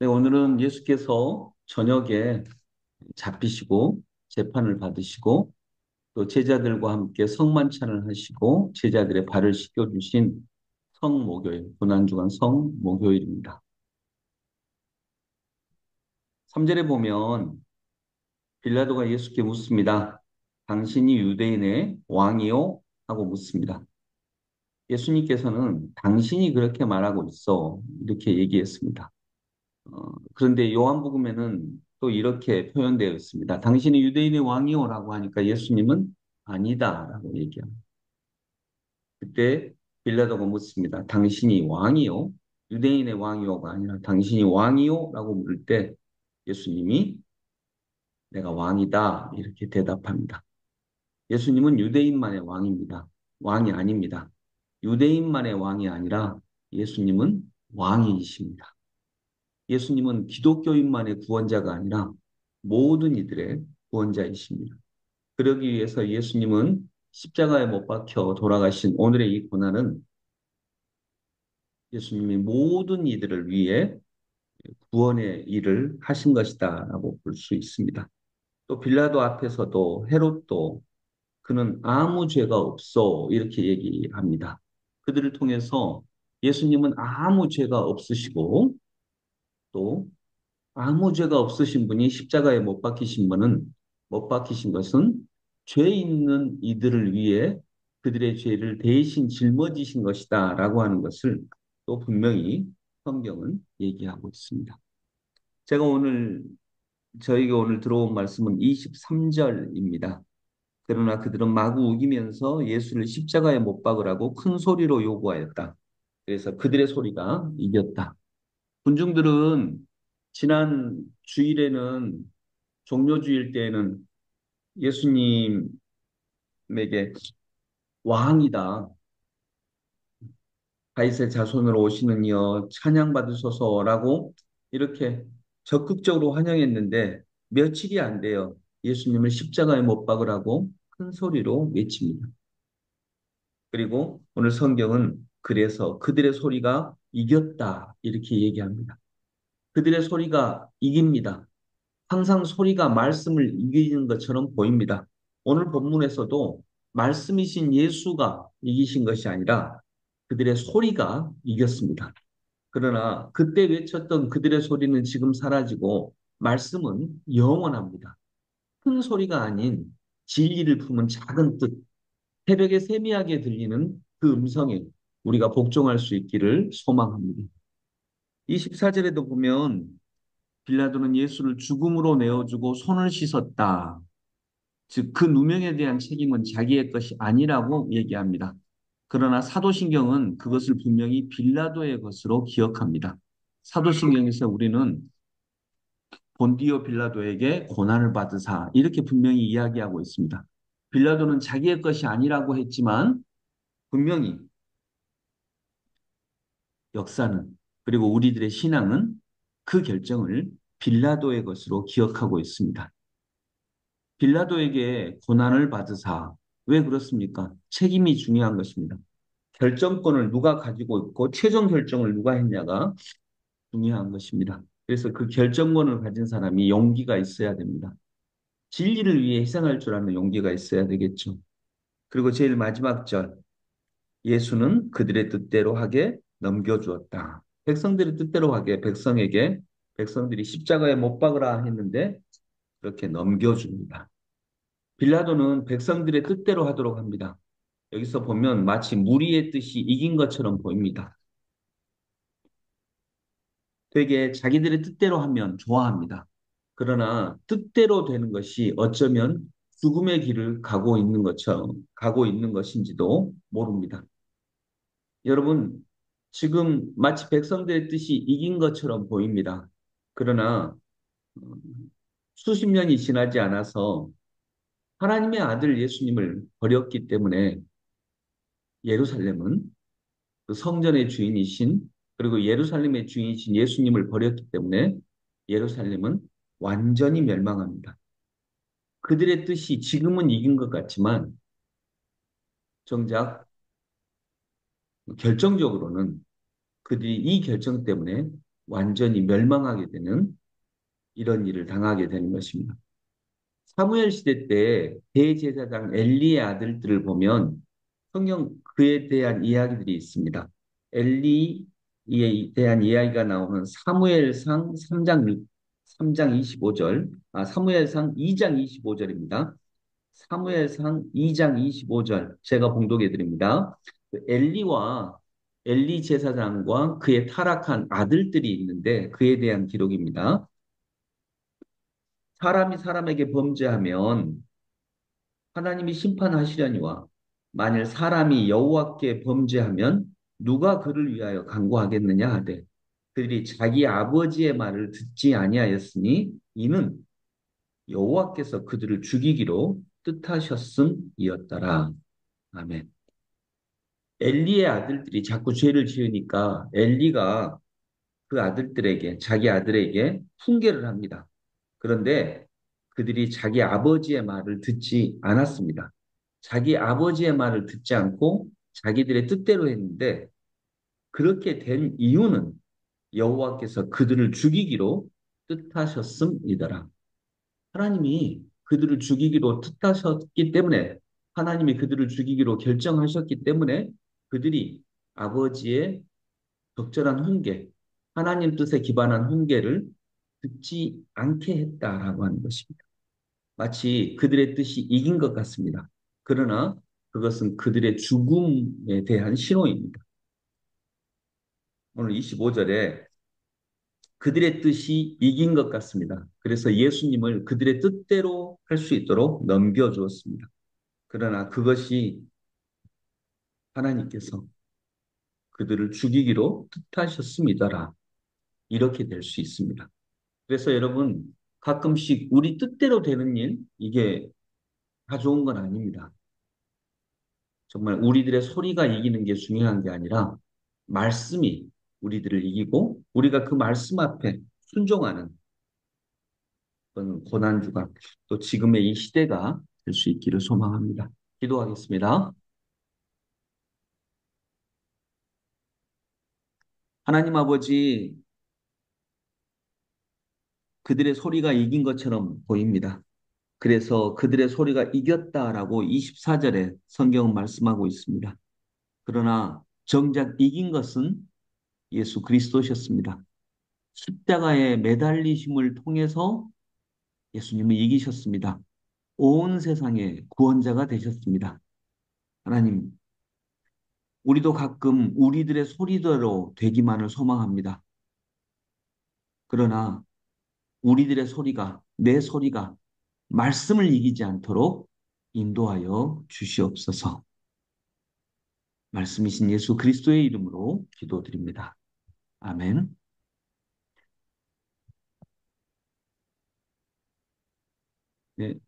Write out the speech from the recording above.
네, 오늘은 예수께서 저녁에 잡히시고 재판을 받으시고 또 제자들과 함께 성만찬을 하시고 제자들의 발을 씻겨주신 성목요일, 고난주간 성목요일입니다. 3절에 보면 빌라도가 예수께 묻습니다. 당신이 유대인의 왕이요? 하고 묻습니다. 예수님께서는 당신이 그렇게 말하고 있어. 이렇게 얘기했습니다. 그런데 요한복음에는 또 이렇게 표현되어 있습니다. 당신이 유대인의 왕이오라고 하니까 예수님은 아니다라고 얘기합니다. 그때 빌라도가 묻습니다. 당신이 왕이요? 유대인의 왕이오가 아니라 당신이 왕이요라고 물을 때 예수님이 내가 왕이다 이렇게 대답합니다. 예수님은 유대인만의 왕입니다. 왕이 아닙니다. 유대인만의 왕이 아니라 예수님은 왕이십니다. 예수님은 기독교인만의 구원자가 아니라 모든 이들의 구원자이십니다. 그러기 위해서 예수님은 십자가에 못 박혀 돌아가신 오늘의 이 고난은 예수님이 모든 이들을 위해 구원의 일을 하신 것이다라고 볼 수 있습니다. 또 빌라도 앞에서도 헤롯도 그는 아무 죄가 없어 이렇게 얘기합니다. 그들을 통해서 예수님은 아무 죄가 없으시고 또 아무 죄가 없으신 분이 십자가에 못 박히신 것은 죄 있는 이들을 위해 그들의 죄를 대신 짊어지신 것이다라고 하는 것을 또 분명히 성경은 얘기하고 있습니다. 제가 오늘 저희가 오늘 들어온 말씀은 23절입니다. 그러나 그들은 마구 우기면서 예수를 십자가에 못 박으라고 큰 소리로 요구하였다. 그래서 그들의 소리가 이겼다. 군중들은 지난 주일에는 종료주일 때에는 예수님에게 왕이다. 다윗의 자손으로 오시는 이여 찬양 받으소서라고 이렇게 적극적으로 환영했는데 며칠이 안 돼요. 예수님을 십자가에 못 박으라고 큰 소리로 외칩니다. 그리고 오늘 성경은 그래서 그들의 소리가 이겼다 이렇게 얘기합니다. 그들의 소리가 이깁니다. 항상 소리가 말씀을 이기는 것처럼 보입니다. 오늘 본문에서도 말씀이신 예수가 이기신 것이 아니라 그들의 소리가 이겼습니다. 그러나 그때 외쳤던 그들의 소리는 지금 사라지고 말씀은 영원합니다. 큰 소리가 아닌 진리를 품은 작은 뜻, 새벽에 세미하게 들리는 그 음성에 우리가 복종할 수 있기를 소망합니다. 24절에도 보면 빌라도는 예수를 죽음으로 내어주고 손을 씻었다. 즉, 그 누명에 대한 책임은 자기의 것이 아니라고 얘기합니다. 그러나 사도신경은 그것을 분명히 빌라도의 것으로 기억합니다. 사도신경에서 우리는 본디오 빌라도에게 고난을 받으사 이렇게 분명히 이야기하고 있습니다. 빌라도는 자기의 것이 아니라고 했지만 분명히 역사는 그리고 우리들의 신앙은 그 결정을 빌라도의 것으로 기억하고 있습니다. 빌라도에게 고난을 받으사 왜 그렇습니까? 책임이 중요한 것입니다. 결정권을 누가 가지고 있고 최종 결정을 누가 했냐가 중요한 것입니다. 그래서 그 결정권을 가진 사람이 용기가 있어야 됩니다. 진리를 위해 희생할 줄 아는 용기가 있어야 되겠죠. 그리고 제일 마지막 절, 예수는 그들의 뜻대로 하게 넘겨주었다. 백성들의 뜻대로 하게 백성들이 십자가에 못 박으라 했는데 그렇게 넘겨줍니다. 빌라도는 백성들의 뜻대로 하도록 합니다. 여기서 보면 마치 무리의 뜻이 이긴 것처럼 보입니다. 되게 자기들의 뜻대로 하면 좋아합니다. 그러나 뜻대로 되는 것이 어쩌면 죽음의 길을 가고 있는 것인지도 모릅니다. 여러분, 지금 마치 백성들의 뜻이 이긴 것처럼 보입니다. 그러나 어, 수십 년이 지나지 않아서 하나님의 아들 예수님을 버렸기 때문에 예루살렘은 그 성전의 주인이신 그리고 예루살렘의 주인이신 예수님을 버렸기 때문에 예루살렘은 완전히 멸망합니다. 그들의 뜻이 지금은 이긴 것 같지만 정작 결정적으로는 그들이 이 결정 때문에 완전히 멸망하게 되는 이런 일을 당하게 되는 것입니다. 사무엘 시대 때 대제사장 엘리의 아들들을 보면 성경 그에 대한 이야기들이 있습니다. 엘리에 대한 이야기가 나오는 사무엘상 3장 25절, 사무엘상 2장 25절입니다. 사무엘상 2장 25절 제가 봉독해 드립니다. 엘리와 엘리 제사장과 그의 타락한 아들들이 있는데 그에 대한 기록입니다. 사람이 사람에게 범죄하면 하나님이 심판하시려니와 만일 사람이 여호와께 범죄하면 누가 그를 위하여 간구하겠느냐 하되 그들이 자기 아버지의 말을 듣지 아니하였으니 이는 여호와께서 그들을 죽이기로 뜻하셨음이었더라. 아멘. 엘리의 아들들이 자꾸 죄를 지으니까 엘리가 그 아들들에게 자기 아들에게 훈계를 합니다. 그런데 그들이 자기 아버지의 말을 듣지 않았습니다. 자기 아버지의 말을 듣지 않고 자기들의 뜻대로 했는데 그렇게 된 이유는 여호와께서 그들을 죽이기로 뜻하셨음이더라. 하나님이 그들을 죽이기로 뜻하셨기 때문에 하나님이 그들을 죽이기로 결정하셨기 때문에 그들이 아버지의 적절한 훈계, 하나님 뜻에 기반한 훈계를 듣지 않게 했다라고 하는 것입니다. 마치 그들의 뜻이 이긴 것 같습니다. 그러나 그것은 그들의 죽음에 대한 신호입니다. 오늘 25절에 그들의 뜻이 이긴 것 같습니다. 그래서 예수님을 그들의 뜻대로 할 수 있도록 넘겨주었습니다. 그러나 그것이 하나님께서 그들을 죽이기로 뜻하셨습니다라. 이렇게 될 수 있습니다. 그래서 여러분, 가끔씩 우리 뜻대로 되는 일, 이게 다 좋은 건 아닙니다. 정말 우리들의 소리가 이기는 게 중요한 게 아니라 말씀이 우리들을 이기고 우리가 그 말씀 앞에 순종하는 그런 고난주가 또 지금의 이 시대가 될 수 있기를 소망합니다. 기도하겠습니다. 하나님 아버지, 그들의 소리가 이긴 것처럼 보입니다. 그래서 그들의 소리가 이겼다라고 24절에 성경은 말씀하고 있습니다. 그러나 정작 이긴 것은 예수 그리스도셨습니다. 십자가에 매달리심을 통해서 예수님을 이기셨습니다. 온 세상의 구원자가 되셨습니다. 하나님, 우리도 가끔 우리들의 소리대로 되기만을 소망합니다. 그러나 우리들의 소리가, 내 소리가 말씀을 이기지 않도록 인도하여 주시옵소서. 말씀이신 예수 그리스도의 이름으로 기도드립니다. 아멘. 네.